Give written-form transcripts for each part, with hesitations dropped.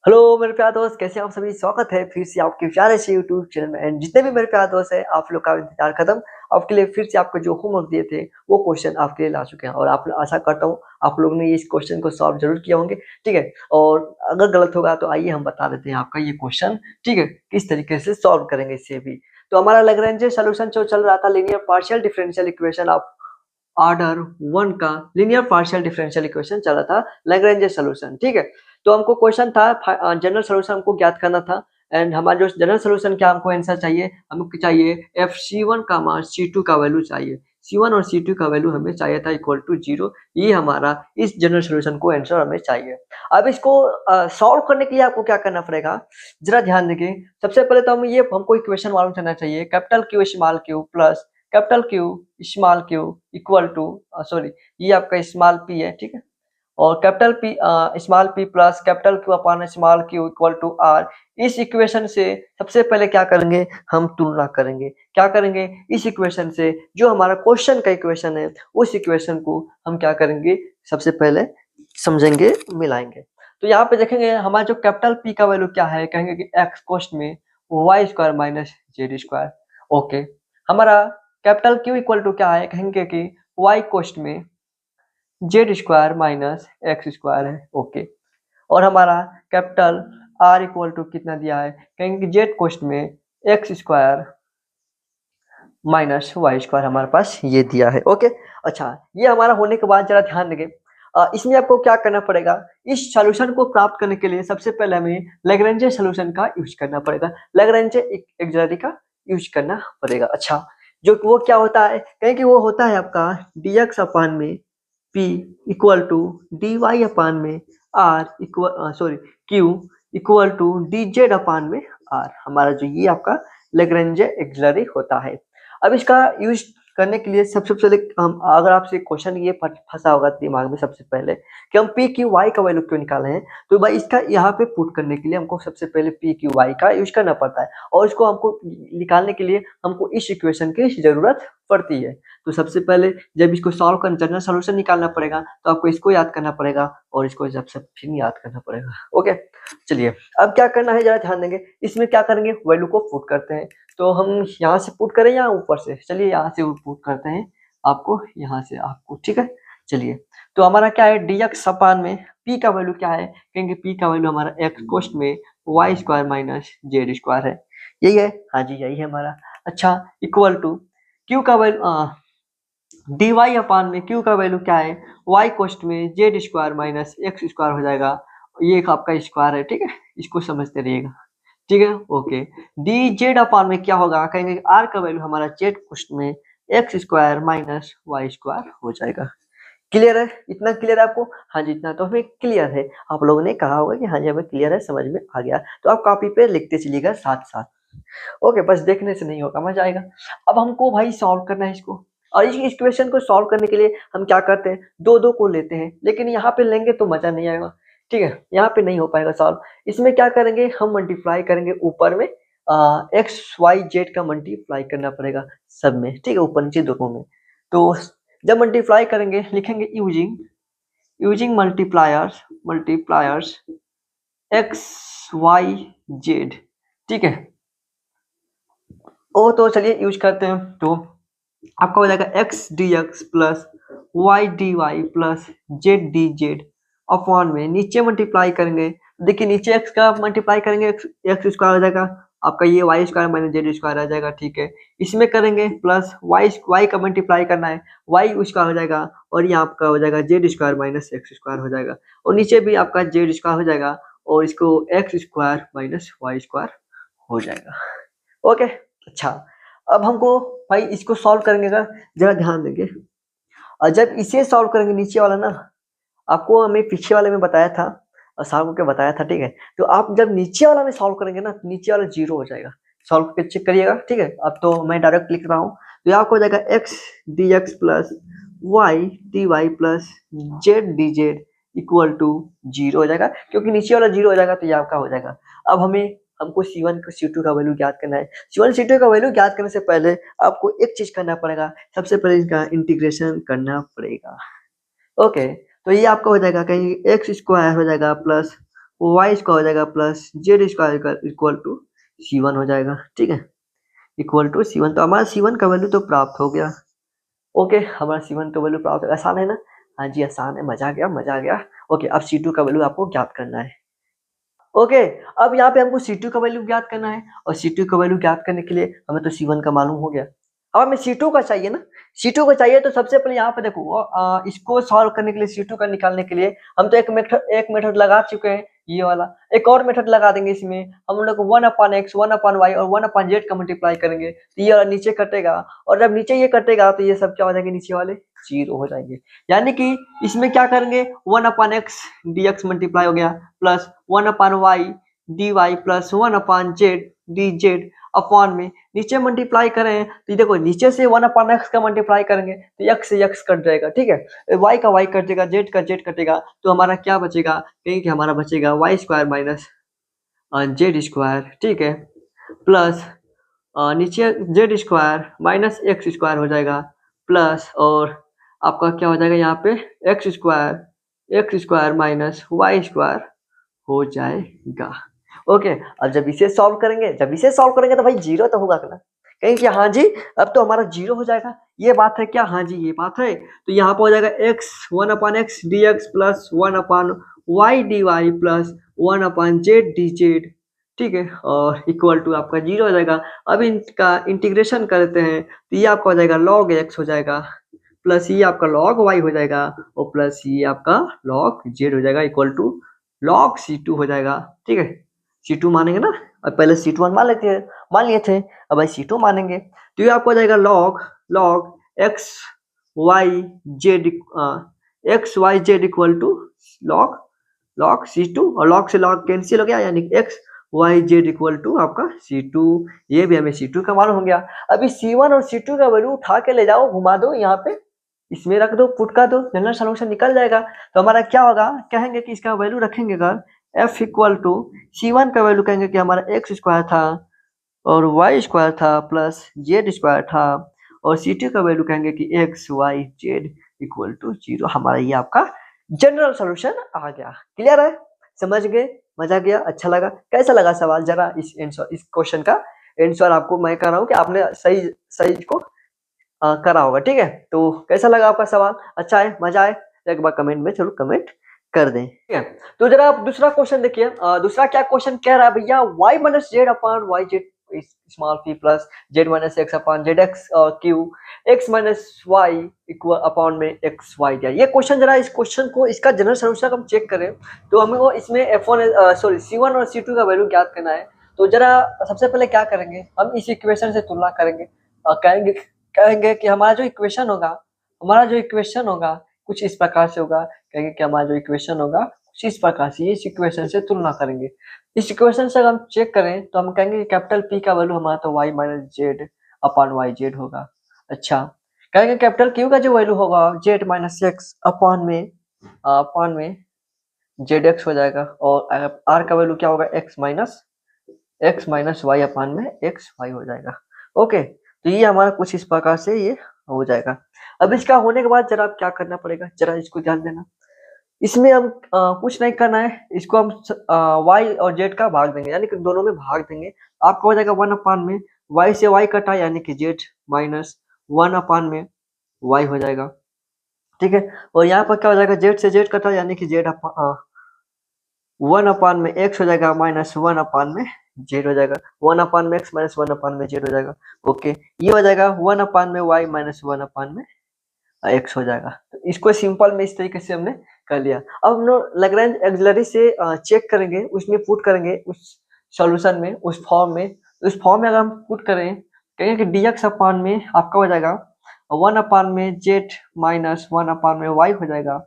Hello मेरे प्यारे दोस्त, कैसे हैं आप सभी। स्वागत है फिर से आपके प्यारे से यूट्यूब चैनल में। एंड जितने भी मेरे प्यारे दोस्त हैं, आप लोग का इंतजार खत्म। आपके लिए फिर से आपको जो होमवर्क दिए थे वो क्वेश्चन आपके लिए ला चुके हैं, और आप आशा करता हूँ आप लोग ने इस क्वेश्चन को सॉल्व जरूर किया होंगे। ठीक है, और अगर गलत होगा तो आइए हम बता देते हैं आपका ये क्वेश्चन। ठीक है, किस तरीके से सॉल्व करेंगे इसे भी। तो हमारा लैग्रेंज सोल्यूशन जो चल रहा था, linear partial differential equation of order 1 का लीनियर पार्शियल डिफरेंशियल इक्वेशन चल रहा था, लैग्रेंज सोल्यूशन। ठीक है, तो हमको क्वेश्चन था जनरल सोल्यूशन हमको ज्ञात करना था। एंड हमारा जो जनरल सोल्यूशन क्या हमको आंसर चाहिए, हमको चाहिए एफ सी वन का मान सी टू का वैल्यू चाहिए। C1 और C2 का वैल्यू हमें चाहिए था इक्वल टू 0। ये हमारा इस जनरल सोल्यूशन को आंसर हमें चाहिए। अब इसको सॉल्व करने के लिए आपको क्या करना पड़ेगा, जरा ध्यान देखिए। सबसे पहले तो हमको इक्वेशन मालूम करना चाहिए, capital Q small Q plus capital Q small Q equal to sorry, ये आपका स्मॉल पी है। ठीक है, और capital P small P plus capital Q upon small Q equal to R. इस इक्वेशन से सबसे पहले क्या करेंगे, हम तुलना करेंगे। क्या करेंगे, इस इक्वेशन से जो हमारा क्वेश्चन का इक्वेशन है उस इक्वेशन को हम क्या करेंगे, सबसे पहले समझेंगे, मिलाएंगे। तो यहाँ पे देखेंगे हमारा जो कैपिटल पी का वैल्यू क्या है, कहेंगे कि एक्स कोस्ट में Y square minus Z square. Okay, हमारा कैपिटल क्यू इक्वल टू क्या है, कहेंगे कि वाई कोस्ट में Z square minus X square है। ओके, और हमारा कैपिटल आर इक्वल टू कितना दिया है, कहेंगे कि जेड कोस्ट में X square minus Y square हमारे पास ये दिया है। ओके, अच्छा, ये हमारा होने के बाद जरा ध्यान देंगे, इसमें आपको क्या करना पड़ेगा, इस सॉल्यूशन को प्राप्त करने के लिए सबसे पहले हमें लैग्रेंज सॉल्यूशन का यूज करना पड़ेगा, लैग्रेंज एक्सिलरी का यूज करना पड़ेगा। अच्छा, जो वो क्या होता है, कहें कि वो होता है आपका dx अपान में p equal to dy upon में r equal sorry Q equal to dz upon में r। हमारा जो ये आपका लैग्रेंज एक्सिलरी होता है। अब इसका यूज करने के लिए सबसे पहले हम, अगर आपसे क्वेश्चन ये फंसा होगा दिमाग में सबसे पहले कि हम पी क्यू वाई का वैल्यू क्यों निकाले हैं, तो भाई इसका यहाँ पे पुट करने के लिए हमको सबसे पहले पी क्यू वाई का यूज करना पड़ता है, और इसको हमको निकालने के लिए हमको इस इक्वेशन की जरूरत पड़ती है। तो सबसे पहले जब इसको सॉल्व कर जनरल सोल्यूशन निकालना पड़ेगा तो आपको इसको याद करना पड़ेगा, और इसको जब सब फिर याद करना पड़ेगा। ओके, चलिए अब क्या करना है जरा ध्यान देंगे। इसमें क्या करेंगे, वैल्यू को पुट करते हैं। तो हम यहाँ से पुट करें या ऊपर से, चलिए यहाँ से पुट करते हैं आपको, यहाँ से आपको। ठीक है, चलिए, तो हमारा क्या है, dx अपान में p का वैल्यू क्या है, कहेंगे p का वैल्यू हमारा x कोष्ट में Y square minus Z square है। यही है, हाँ जी यही है हमारा। अच्छा, इक्वल टू q का वैल्यू dy अपान में q का वैल्यू क्या है, y कोष्ट में Z square minus X square हो जाएगा। ये एक आपका स्क्वायर है। ठीक है, इसको समझते रहिएगा। ठीक है, ओके, डी जेड अपान में क्या होगा, कहेंगे आर का वैल्यू हमारा जेड कोष्ट में X square minus Y square हो जाएगा। क्लियर है, इतना क्लियर है आपको। हाँ जी, इतना तो हमें क्लियर है। आप लोगों ने कहा होगा कि हाँ जी हमें क्लियर है, समझ में आ गया। तो आप कॉपी पे लिखते चलिएगा साथ साथ। ओके, बस देखने से नहीं होगा, मजा आएगा। अब हमको भाई सॉल्व करना है इसको, और इस इक्वेशन को सॉल्व करने के लिए हम क्या करते हैं, दो दो को लेते हैं, लेकिन यहाँ पे लेंगे तो मजा नहीं आएगा। ठीक है, यहाँ पे नहीं हो पाएगा सॉल्व। इसमें क्या करेंगे, हम मल्टीप्लाई करेंगे ऊपर में एक्स वाई जेड का मल्टीप्लाई करना पड़ेगा सब में। ठीक है, ऊपर नीचे दोनों में। तो जब मल्टीप्लाई करेंगे लिखेंगे using using multipliers X Y Z. ठीक है, ओ तो चलिए यूज करते हैं। तो आपका हो जाएगा X D X plus Y D Y plus Z D Z upon में नीचे मल्टीप्लाई करेंगे। देखिए नीचे एक्स का मल्टीप्लाई करेंगे एक्स स्क्वायर हो जाएगा आपका, ये Y square minus Z square आ जाएगा। ठीक है, इसमें करेंगे प्लस वाई का मल्टीप्लाई करना है, वाई उसका हो जाएगा, और ये आपका हो जाएगा Z square minus X square हो जाएगा, और नीचे भी आपका जेड स्क्वायर हो जाएगा, और इसको X square minus Y square हो जाएगा। ओके, अच्छा, अब हमको भाई इसको सॉल्व करेंगे अगर, जरा ध्यान देंगे। और जब इसे सॉल्व करेंगे नीचे वाला ना, आपको हमें पीछे वाले में बताया था और साहब को बताया था। ठीक है, तो आप जब नीचे वाला में सॉल्व करेंगे ना, नीचे वाला जीरो हो जाएगा। सॉल्व करके चेक करिएगा। ठीक है, अब तो मैं डायरेक्ट लिख रहा हूँ। तो यहाँ आपको हो जाएगा X D X plus Y D Y plus Z D Z equal to zero हो जाएगा, क्योंकि नीचे वाला जीरो हो जाएगा तो ये आपका हो जाएगा। अब हमको C1 का C2 का वैल्यू ज्ञात करना है। C1 C2 का वैल्यू ज्ञात करने से पहले आपको एक चीज करना पड़ेगा, सबसे पहले इसका इंटीग्रेशन करना पड़ेगा। ओके, तो ये आपका हो जाएगा कहीं एक्स स्क्वायर हो जाएगा प्लस वाई स्क्वायर हो जाएगा plus Z square equal to C1 हो जाएगा। ठीक है, इक्वल टू C1। तो हमारा C1 का वैल्यू तो प्राप्त हो गया। ओके, हमारा C1 का वैल्यू प्राप्त हो गया। आसान है ना? हाँ जी, आसान है। मजा आ गया, मजा आ गया। ओके, अब C2 का वैल्यू आपको ज्ञात करना है। ओके, अब यहाँ पे हमको C2 का वैल्यू ज्ञात करना है, और C2 का वैल्यू ज्ञात करने के लिए हमें तो C1 का मालूम हो गया। अब हमें C2 का चाहिए ना। C2 का चाहिए तो सबसे पहले यहाँ पे देखो, इसको सॉल्व करने के लिए, C2 का निकालने के लिए हम तो एक मेथड लगा चुके हैं, ये वाला। एक और मेथड लगा देंगे इसमें, हम लोग 1/x 1/y और 1/z का मल्टीप्लाई करेंगे, तो ये वाला नीचे कटेगा, और जब नीचे ये कटेगा तो ये सब क्या हो जाएंगे, नीचे वाले 0 हो जाएंगे। यानी कि इसमें क्या करेंगे, 1/x dx मल्टीप्लाई हो गया, plus 1/y dy plus 1/z dz upon में नीचे मल्टीप्लाई करें तो देखो, नीचे से 1/x का मल्टीप्लाई करेंगे तो x से x कट जाएगा। ठीक है, y का y कट जाएगा, z का z कटेगा, तो हमारा क्या बचेगा, कहीं कि हमारा बचेगा y square minus z square. ठीक है, प्लस नीचे z square minus x square हो जाएगा, प्लस और आपका क्या हो जाएगा यहाँ पे x square minus y square हो जाएगा। ओके, अब जब इसे सॉल्व करेंगे तो भाई 0 तो होगा ना, कहीं कि हाँ जी, अब तो हमारा 0 हो जाएगा। ये बात है क्या? हाँ जी, ये बात है। तो यहाँ पर हो जाएगा x 1/x dx plus 1/y dy plus 1/z dz। ठीक है, और इक्वल टू आपका 0 हो जाएगा। अब इनका इंटीग्रेशन करते हैं तो ये आपका हो जाएगा log x हो जाएगा, प्लस ये आपका log y हो जाएगा, और प्लस ये आपका log z हो जाएगा, इक्वल टू log C2 हो जाएगा। ठीक है, C2 मानेंगे ना, अब पहले C2 मान लिए थे, अब भाई C2 मानेंगे, तो ये आपको हो जाएगा log x y z equal to log C2, और log से log कैंसिल हो गया, यानी कि x y z equal to आपका C2। ये भी हमें C2 का मालूम हो गया। अभी C1 और C2 का वैल्यू उठा के ले जाओ, घुमा दो यहाँ पे, इसमें रख दो, पुट कर दो, जनरल सॉल्यूशन निकल जाएगा। तो हमारा क्या होगा, कहेंगे कि इसका वैल्यू रखेंगे अगर f इक्वल टू C1 का वैल्यू कहेंगे कि हमारा x स्क्वायर था और y स्क्वायर था प्लस z स्क्वायर था, और C2 का वैल्यू कहेंगे कि x y z equal to 0। हमारा ये आपका जनरल सॉल्यूशन आ गया। क्लियर है? समझ गए? मजा गया? अच्छा लगा? कैसा लगा सवाल? जरा इस क्वेश्चन का आंसर आपको मैं कह रहा हूँ कि आपने सही सही को करा होगा। ठीक है, तो कैसा लगा आपका सवाल? अच्छा है? मजा आए? तो एक बार कमेंट में चलो कमेंट कर दें। ठीक है, तो जरा आप दूसरा क्वेश्चन देखिए। दूसरा क्या क्वेश्चन कह रहा है भैया, y minus Z upon Y Z small p plus Z minus X upon Z X Q X minus Y equal upon में एक्स वाई दिया। ये क्वेश्चन, जरा इस क्वेश्चन को, इसका जनरल सॉल्यूशन हम चेक करें तो हमें वो इसमें C1 और C2 का वैल्यू ज्ञात करना है। तो जरा सबसे पहले क्या करेंगे, हम इस इक्वेशन से तुलना करेंगे, कहेंगे कि हमारा जो इक्वेशन होगा कुछ इस प्रकार से होगा। कहेंगे कि हमारा जो इक्वेशन होगा कुछ इस प्रकार से, इस इक्वेशन से तुलना करेंगे। इस इक्वेशन से अगर हम चेक करें तो हम कहेंगे कि कैपिटल P का वैल्यू हमारा तो y minus Z upon Y Z होगा। अच्छा, कहेंगे कैपिटल Q का जो वैल्यू होगा जेड माइनस एक्स अपॉन में जेड एक्स हो जाएगा, और R का वैल्यू क्या होगा एक्स माइनस वाई अपॉन में एक्स वाई हो जाएगा। ओके, तो ये हमारा कुछ इस प्रकार से ये हो जाएगा। अब इसका होने के बाद जरा आप क्या करना पड़ेगा, जरा इसको ध्यान देना। इसमें हम कुछ नहीं करना है, इसको हम y और z का भाग देंगे, यानी कि दोनों में भाग देंगे। आपका हो जाएगा 1/में y से y कटा, यानी कि z माइनस 1/में y हो जाएगा। ठीक है, और यहाँ पर क्या हो जाएगा, z से z कटा, यानी कि z 1/में x हो जाएगा माइनस 1/में z हो जाएगा। 1/में x माइनस 1/में z हो जाएगा। ओके, ये हो जाएगा 1/में y माइनस 1/में x हो जाएगा। तो इसको सिंपल में इस तरीके से हमने कर लिया। अब हम लोग लैग्रेंज एक्सिलरी से चेक करेंगे, उसमें पुट करेंगे उस सॉल्यूशन में, उस फॉर्म में अगर हम पुट करें, कहेंगे कि dx अपॉन में आपका हो जाएगा 1/में z माइनस 1/में y हो जाएगा,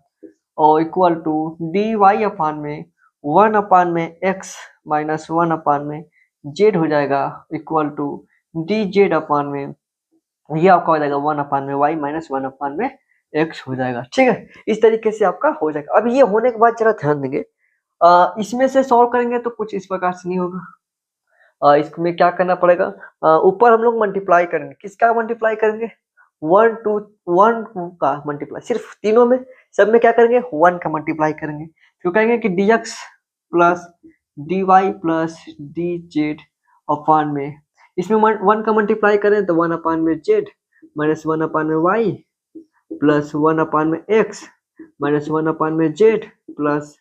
और इक्वल टू dy अपॉन में 1/में x माइनस 1/में z हो जाएगा, इक्वल टू dz अपॉन में ये आपका हो जाएगा 1/में y माइनस 1/में x हो जाएगा। ठीक है, इस तरीके से आपका हो जाएगा। अब ये होने के बाद जरा ध्यान देंगे, इसमें से सॉल्व करेंगे तो कुछ इस प्रकार से नहीं होगा। इसमें क्या करना पड़ेगा, ऊपर हम लोग मल्टीप्लाई करेंगे, किसका मल्टीप्लाई करेंगे, 1 2 का मल्टीप्लाई, सिर्फ तीनों में, सब में क्या करेंगे 1 का मल्टीप्लाई करेंगे। फिर कहेंगे कि dx plus D Y plus D Z अपान में, इसमें 1 का मल्टीप्लाई करें तो 1 अपान में जेड माइनस 1 अपान में वाई प्लस 1 अपान में एक्स माइनस 1 अपान में जेड प्लस,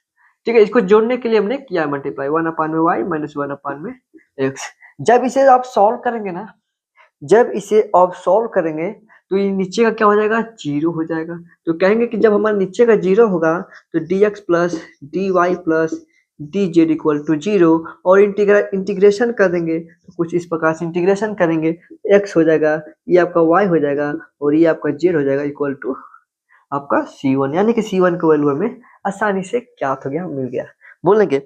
ठीक है, इसको जोड़ने के लिए हमने किया मल्टीप्लाई 1 अपान में वाई माइनस 1 अपान में एक्स। जब इसे आप सॉल्व करेंगे ना, जब इसे आप सॉल्व करेंगे तो ये नीचे का क्या हो जाएगा, जीरो हो जाएगा। तो कहेंगे कि जब हमारा नीचे का जीरो होगा तो D X plus D Y plus D Z equal to zero, और इंटीग्रेशन कर देंगे तो कुछ इस प्रकार से इंटीग्रेशन करेंगे, एक्स हो जाएगा, ये आपका वाई हो जाएगा और ये आपका जेड हो जाएगा इक्वल टू आपका C1, यानी कि C1 का वैल्यू हमें आसानी से ज्ञात हो गया, मिल गया। बोलेंगे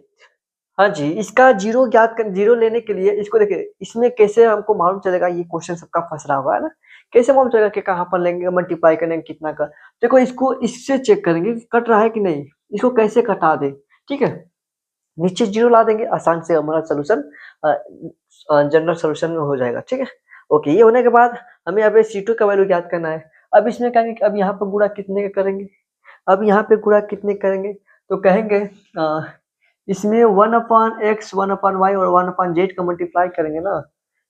हाँ जी, इसका जीरो ज्ञात कर, जीरो लेने के लिए इसको देखिए, इसमें कैसे हमको मालूम चलेगा, ये क्वेश्चन सबका फंस रहा हुआ है ना, कैसे मालूम चलेगा कि कहाँ पर लेंगे, मल्टीप्लाई करेंगे कितना का। देखो इसको इससे चेक करेंगे कट रहा है कि नहीं, इसको कैसे कटा दे, ठीक है, नीचे जीरो ला देंगे, आसान से हमारा सोल्यूशन जनरल सोल्यूशन हो जाएगा, ठीक है। ओके, ये होने के बाद हमें यहाँ पे C2 का वैल्यू ज्ञात करना है। अब इसमें कहेंगे कि अब यहाँ पर गुणा कितने का करेंगे, अब यहाँ पे गुणा कितने करेंगे, तो कहेंगे इसमें 1 अपान एक्स 1 अपान वाई और 1 अपान जेड का मल्टीप्लाई करेंगे ना,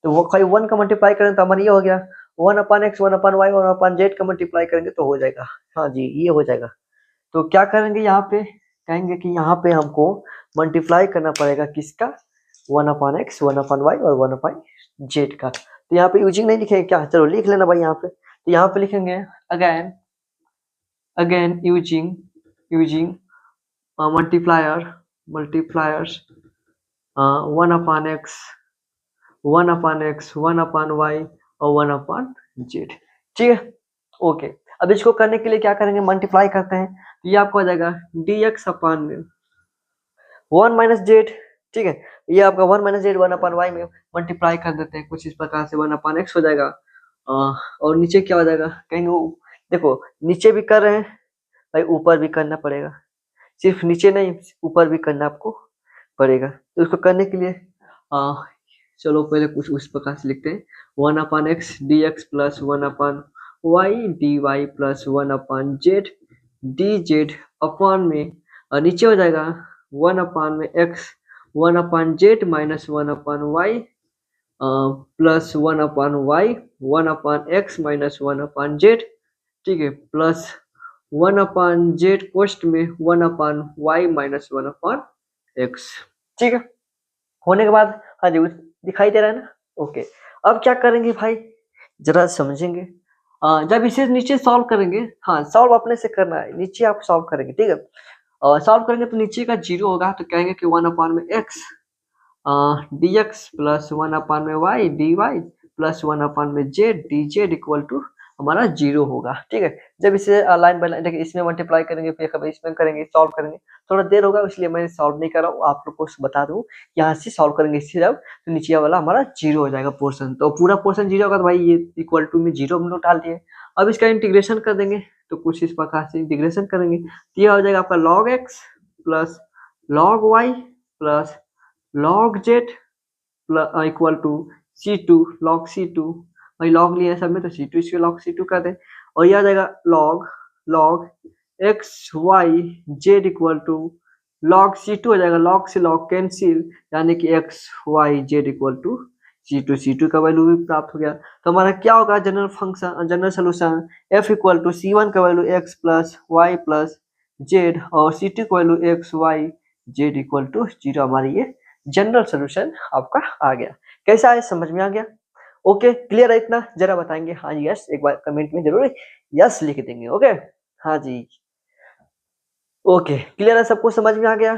तो वो खाली 1 का मल्टीप्लाई करें तो हमारा ये हो गया 1 अपान एक्स 1 अपान वाई और 1 अपान जेड का मल्टीप्लाई करेंगे तो हो जाएगा। हाँ जी, ये हो जाएगा। तो क्या करेंगे यहाँ पे, कहेंगे कि यहाँ पे हमको मल्टीप्लाई करना पड़ेगा किसका, 1 अपान एक्स 1 अपान वाई और 1 अपान जेड का। तो यहाँ पे यूजिंग नहीं लिखेंगे क्या, चलो लिख लेना भाई यहाँ पे। तो यहाँ पे लिखेंगे अगेन यूजिंग multipliers 1 अपान एक्स 1 अपान एक्स 1 अपान वाई और 1 अपान जेड, ठीक है। ओके, अब इसको करने के लिए क्या करेंगे, मल्टीप्लाई करते हैं, तो ये आपको आ जाएगा डी एक्स अपान में 1 माइनस जेड, ठीक है, ये आपका 1 माइनस जेड 1 अपान वाई में मल्टीप्लाई कर देते हैं कुछ इस प्रकार से, 1 अपान एक्स हो जाएगा और नीचे क्या हो जाएगा, कहेंगे देखो नीचे भी कर रहे हैं भाई, ऊपर भी करना पड़ेगा, सिर्फ नीचे नहीं ऊपर भी करना आपको पड़ेगा। तो उसको करने के लिए चलो पहले कुछ उस प्रकार से लिखते हैं, 1 अपान x D X plus 1 upon y D Y plus 1 upon Z D Z अपान में नीचे हो जाएगा 1 अपान में x 1 upon Z minus 1 upon y plus 1 upon y 1 अपान एक्स माइनस 1 अपान जेड, ठीक है, प्लस 1 अपान जेड कोष्ट में 1 अपान वाई माइनस 1 अपान एक्स, ठीक है। होने के बाद हाँ जी दिखाई दे रहा है ना। ओके, अब क्या करेंगे भाई जरा समझेंगे, जब इसे नीचे सॉल्व करेंगे, हाँ सॉल्व अपने से करना है, नीचे आप सॉल्व करेंगे, ठीक है, सॉल्व करेंगे तो नीचे का जीरो होगा, तो कहेंगे कि 1 अपान में X D X plus 1 upon में Y D Y plus 1 upon में Z D Z equal to हमारा जीरो होगा, ठीक है। जब इसे लाइन बाय लाइन देखिए, इसमें मल्टीप्लाई करेंगे फिर कभी इसमें करेंगे, सॉल्व करेंगे, थोड़ा देर होगा इसलिए मैं सॉल्व नहीं कर रहा हूँ, आप लोग को बता दूं, यहाँ से सॉल्व करेंगे इससे जब तो नीचे वाला हमारा जीरो हो जाएगा पोर्शन, तो पूरा पोर्शन जीरो होगा तो भाई ये इक्वल टू में जीरो हम लोग डाल दिए। अब इसका इंटीग्रेशन कर देंगे तो कुछ इस प्रकार से इंटीग्रेशन करेंगे तो यह हो जाएगा आपका log X plus log Y plus log Z equal to C2 log C2, भाई लॉग लिया सब में तो C2 इसको लॉग C2 कर दें, और यह आ जाएगा log X Y Z equal to log C2 हो जाएगा, लॉग से लॉग कैंसिल, यानी कि X Y Z equal to C2 का वैल्यू भी प्राप्त हो गया। तो हमारा क्या होगा general function, general solution f equal to C1 का value x plus Y plus Z और C2 का value X Y Z equal to zero, हमारी ये जनरल सोल्यूशन आपका आ गया। कैसा है, समझ में आ गया? ओके, क्लियर है इतना? जरा बताएंगे हाँ जी यस, एक बार कमेंट में जरूर यस लिख देंगे। ओके हाँ जी, ओके क्लियर है, सबको समझ में आ गया?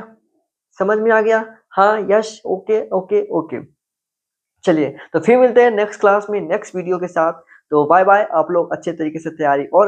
समझ में आ गया? हाँ यस, ओके ओके ओके। चलिए तो फिर मिलते हैं नेक्स्ट क्लास में नेक्स्ट वीडियो के साथ, तो बाय बाय, आप लोग अच्छे तरीके से तैयारी और